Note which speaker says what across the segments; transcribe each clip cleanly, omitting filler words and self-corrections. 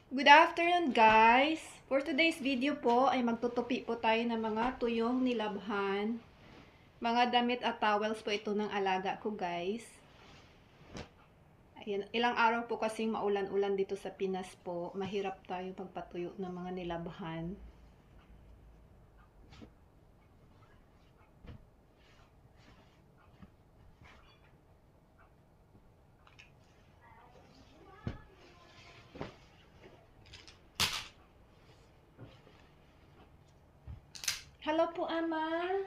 Speaker 1: Good afternoon, guys! For today's video po ay magtutupi po tayo ng mga tuyong nilabhan. Mga damit at towels po ito ng alaga ko, guys. Ayan, ilang araw po kasing maulan-ulan dito sa Pinas po. Mahirap tayo magpatuyo ng mga nilabhan. Hello po, Ama!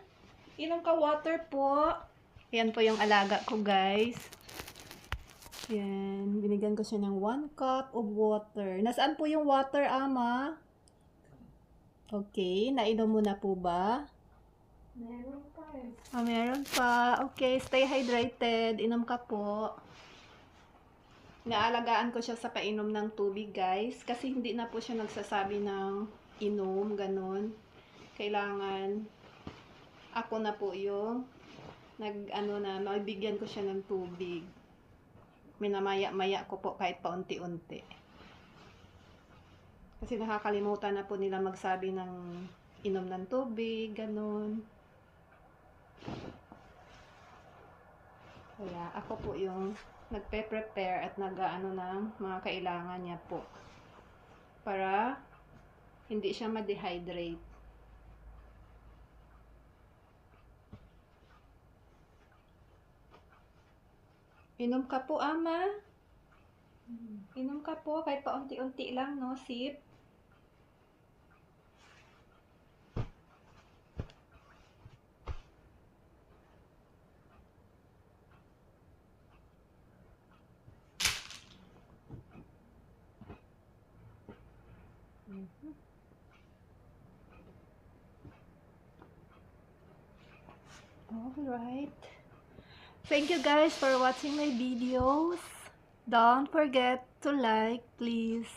Speaker 1: Inom ka water po. Ayan po yung alaga ko, guys. Yan, binigyan ko siya ng 1 cup of water. Nasaan po yung water, Ama? Okay, nainom mo na po ba?
Speaker 2: Meron pa eh.
Speaker 1: Meron pa. Okay, stay hydrated. Inom ka po. Naalagaan ko siya sa painom ng tubig, guys. Kasi hindi na po siya nagsasabi ng inom, ganun. Kailangan ako na po yung mabigyan ko siya ng tubig. Minamaya-maya ko po kahit paunti-unti. Kasi nakakalimutan na po nila magsabi ng inom ng tubig, ganun. Kaya ako po yung nagpe-prepare at nag-aano ng mga kailangan niya po. Para hindi siya ma-dehydrate. Inom ka po, Ama. Inom ka po kahit paunti-unti lang, no? Sip. Alright. Thank you guys for watching my videos. Don't forget to like, please.